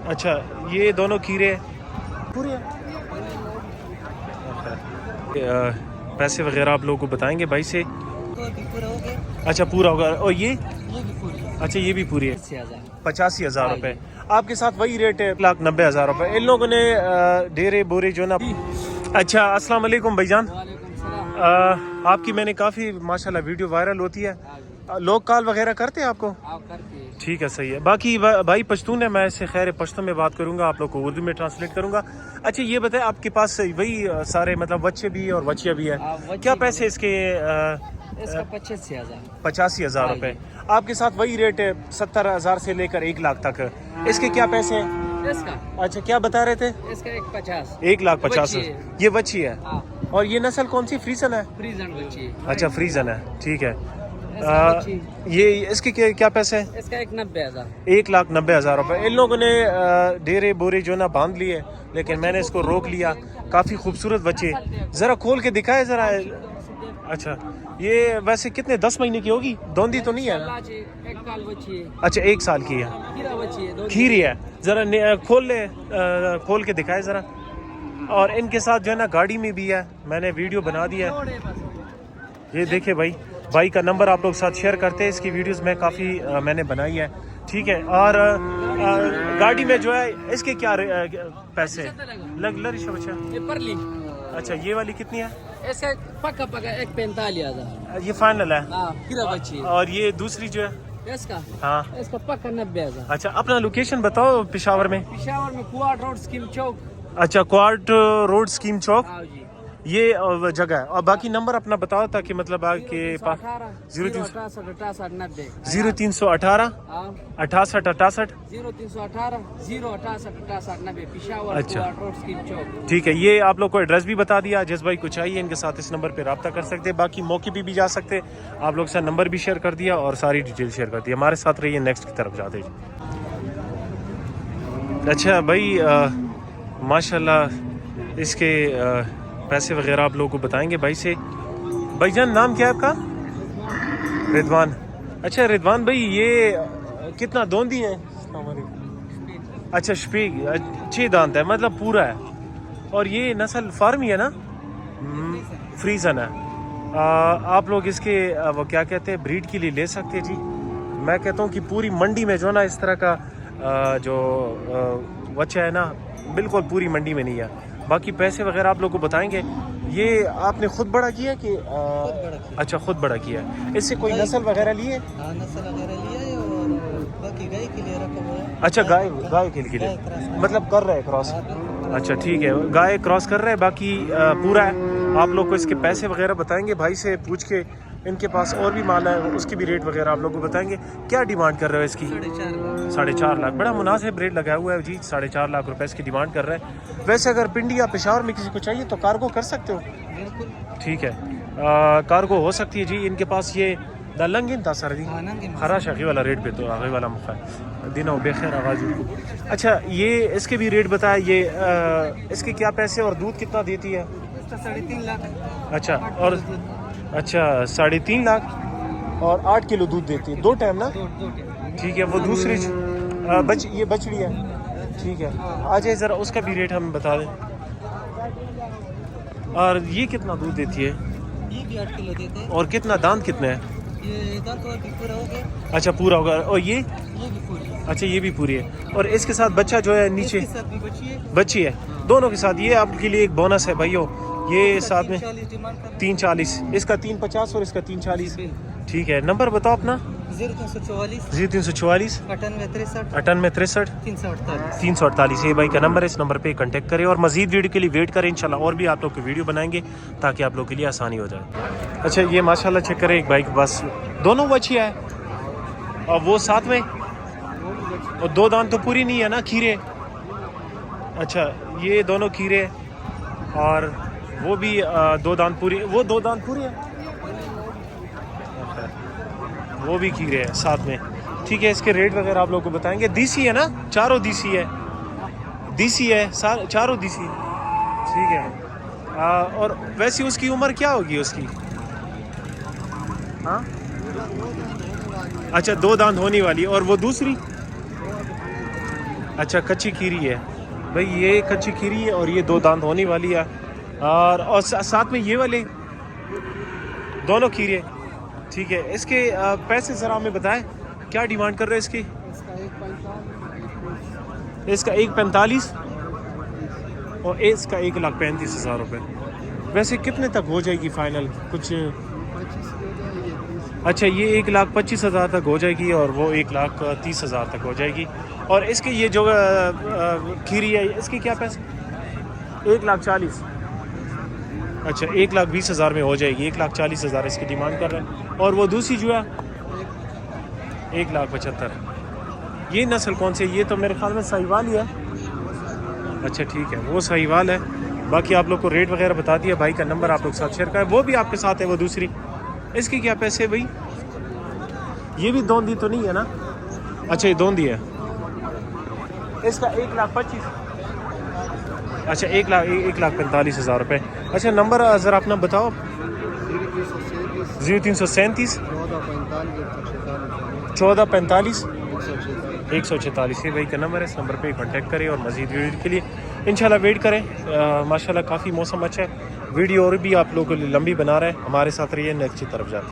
अच्छा ये दोनों खीरे पूरे पैसे वगैरह आप लोगों को बताएंगे भाई से। अच्छा पूरा होगा। और ये अच्छा ये भी पूरी है 85,000 रुपये। आपके साथ वही रेट है 1,90,000 रुपये। इन लोगों ने डेरे बोरे जो ना। अच्छा अस्सलाम वालेकुम भाईजान। आपकी मैंने काफ़ी माशाल्लाह वीडियो वायरल होती है, लोग कॉल वगैरह करते हैं आपको? ठीक है सही है। बाकी भाई पश्तून है, मैं इससे खैर पश्तून में बात करूंगा, आप लोग को उर्दू में ट्रांसलेट करूंगा। अच्छा ये बताए आपके पास वही सारे मतलब बच्चे भी और बच्चियाँ भी है, क्या पैसे इसके? इसका 85,000 रुपये। आपके साथ वही रेट है 70,000 से लेकर 1 लाख तक। इसके क्या पैसे हैं इसका? अच्छा क्या बता रहे थे? इसका 1,50,000। 1,50,000 ये बच्ची है। और ये नस्ल कौन सी? फ्रीजन है? फ्रीजन बच्ची है। अच्छा फ्रीजन है, ठीक है। ये इसके क्या पैसे हैं? इसका 1,90,000। 1,90,000 रुपये। इन लोगों ने डेरे बोरे जो ना बांध लिए, लेकिन मैंने इसको रोक लिया। काफ़ी खूबसूरत बच्चे, ज़रा खोल के दिखाए ज़रा। अच्छा ये वैसे कितने 10 महीने की होगी? दोंदी तो नहीं है ना? अच्छा 1 साल की है, खीरी है। ज़रा खोल ले, खोल के दिखाए ज़रा। और इनके साथ जो है ना गाड़ी में भी है, मैंने वीडियो बना दिया है। ये देखिए भाई का नंबर आप लोग साथ शेयर करते हैं, इसकी वीडियोस में काफ़ी मैंने बनाई है, ठीक है। और गाड़ी में जो है इसके क्या पैसे अच्छा ये वाली कितनी है? इसका पक्का 1,45,000 ये फाइनल है। बच्ची। और ये दूसरी जो है इसका हाँ इसका पक्का 90,000। अच्छा अपना लोकेशन बताओ पेशावर में। पेशावर में क्वार्ट रोड स्कीम चौक। अच्छा क्वार्ट रोड स्कीम चौक हाँ जी, ये जगह है। और बाकी नंबर अपना बताओ ताकि मतलब आपके पास 0318 0318 68 68 पेशावर अच्छा। क्वार्ट रोड स्कीम चौक। ठीक है, ये आप लोग को एड्रेस भी बता दिया। जिस भाई को चाहिए इनके साथ इस नंबर पे रब्ता कर सकते हैं। बाकी मौके पे भी जा सकते, आप लोग से नंबर भी शेयर कर दिया और सारी डिटेल शेयर कर दी। हमारे साथ रहिए, नेक्स्ट की तरफ जाते हैं। अच्छा भाई माशाल्लाह इसके पैसे वगैरह आप लोगों को बताएंगे भाई से। भाईजान नाम क्या है आपका? रिदवान। अच्छा रिदवान भाई ये कितना दोंदी है? अच्छा शफीक 6 दांत है, मतलब पूरा है। और ये नस्ल फार्म ही है ना? फ्रीजन है। आप लोग इसके वो क्या कहते हैं ब्रीड के लिए ले सकते हैं जी। मैं कहता हूँ कि पूरी मंडी में जो ना इस तरह का जो बच्चा है ना, बिल्कुल पूरी मंडी में नहीं है। बाकी पैसे वगैरह आप लोग को बताएंगे। ये आपने खुद बड़ा किया कि अच्छा खुद बड़ा किया है। इससे कोई नस्ल वगैरह लिए? नस्ल वगैरह लिया है और बाकी गाय के लिए रखा हुआ है। अच्छा गाय के लिए मतलब कर रहे हैं क्रॉस। अच्छा ठीक है, गाय क्रॉस कर रहे हैं, बाकी पूरा है। आप लोग को इसके पैसे वगैरह बताएंगे भाई से पूछ के। इनके पास और भी माल है, उसकी भी रेट वगैरह आप लोग को बताएंगे। क्या डिमांड कर रहे हो इसकी? 4.5 लाख। बड़ा मुनासिब रेट लगाया हुआ है जी, 4.5 लाख रुपए इसकी डिमांड कर रहे हैं। वैसे अगर पिंडी या पेशावर में किसी को चाहिए तो कार्गो कर सकते हो? बिल्कुल ठीक है, कार्गो हो सकती है जी। इनके पास ये दलंगिन था सर जी, हरा शाखी वाला रेट पे तो आगे वाला मुखा दिनों बेखैर आवाज़। अच्छा ये इसके भी रेट बताया। ये इसके क्या पैसे और दूध कितना देती है? 3.5 लाख। अच्छा और अच्छा 3.5 लाख और 8 किलो दूध देती है 2 टाइम ना? ठीक है। वो दूसरी ये बछड़ी है, ठीक है। आ जाए ज़रा उसका भी रेट हमें बता दें। और ये कितना दूध देती है? ये भी 8 किलो देते हैं। और कितना दांत कितने हैं? ये दांत तो अभी पूरा हो गया। अच्छा पूरा होगा। और ये भी पूरी है। अच्छा ये भी पूरी है। और इसके साथ बच्चा जो है नीचे इसके साथ भी बच्ची है। बच्ची है, दोनों के साथ। ये आपके लिए एक बोनस है भाइयों, ये साथ में 340। इसका 350 और इसका 340। ठीक है, नंबर बताओ अपना। 0344 0344 9863 9863 348। 348 ये भाई का नंबर है। इस नंबर पे कांटेक्ट करें और मजीद वीडियो के लिए वेट करें। इंशाल्लाह और भी आप लोग की वीडियो बनाएंगे ताकि आप लोग के लिए आसानी हो जाए। अच्छा ये माशाल्लाह चेक करें एक भाई के पास दोनों बच्ची है और वो साथ में, और 2 दांत तो पूरी नहीं है ना, खीरे। अच्छा ये दोनों खीरे और वो भी 2 दांत पूरी, वो 2 दांत पूरी है, वो भी खीरे है साथ में। ठीक है, इसके रेट वगैरह आप लोगों को बताएंगे। देसी है ना? चारों देसी है, देसी है चारों देसी। ठीक है। और वैसे उसकी उम्र क्या होगी उसकी? हाँ अच्छा 2 दांत होने वाली। और वो दूसरी اچھا کچی کھیری ہے بھائی، یہ کچی کھیری ہے اور یہ 2 دانت ہونے والی ہے، اور ساتھ میں یہ والے دونوں کھیرے. ٹھیک ہے، اس کے پیسے ذرا ہمیں بتائیں کیا ڈیمانڈ کر رہے ہیں اس کی؟ اس کا 1.45 اور اس کا 1,35,000 روپے. ویسے کتنے تک ہو جائے گی فائنل کچھ؟ اچھا یہ 1,25,000 تک ہو جائے گی اور وہ 1,30,000 تک ہو جائے گی. اور اس کے یہ جو کھیری ہے اس کے کیا پیسے؟ 1,40,000. اچھا 1,20,000 میں ہو جائے گی، 1,40,000 اس کی ڈیمانڈ کر رہے ہیں. اور وہ دوسری جو ہے 1,75,000. یہ نسل کون سی ہے؟ یہ تو میرے خیال میں ساہیوال ہی ہے. اچھا ٹھیک ہے، وہ ساہیوال ہے. باقی آپ لوگ کو ریٹ وغیرہ بتا دیا، بھائی کا نمبر آپ لوگ ساتھ شیئر کریں. وہ بھی آپ کے ساتھ ہے وہ دوسری، اس کی کیا پیسے بھائی؟ یہ بھی دوندی تو نہیں ہے نا؟ اچھا یہ دوندی ہے. اس کا 1,25,000. اچھا 1,45,000 روپے. اچھا نمبر ذرا اپنا بتاؤ. 0337 1445 146. یہ بھائی کا نمبر ہے، اس نمبر پہ کانٹیکٹ کریں اور مزید ویڈیو کے لیے انشاءاللہ ویٹ کریں. ماشاءاللہ کافی موسم اچھا ہے، ویڈیو اور بھی آپ لوگوں کے لیے لمبی بنا رہے ہیں. ہمارے ساتھ رہیے، نیکسٹ کی طرف جاتے ہیں.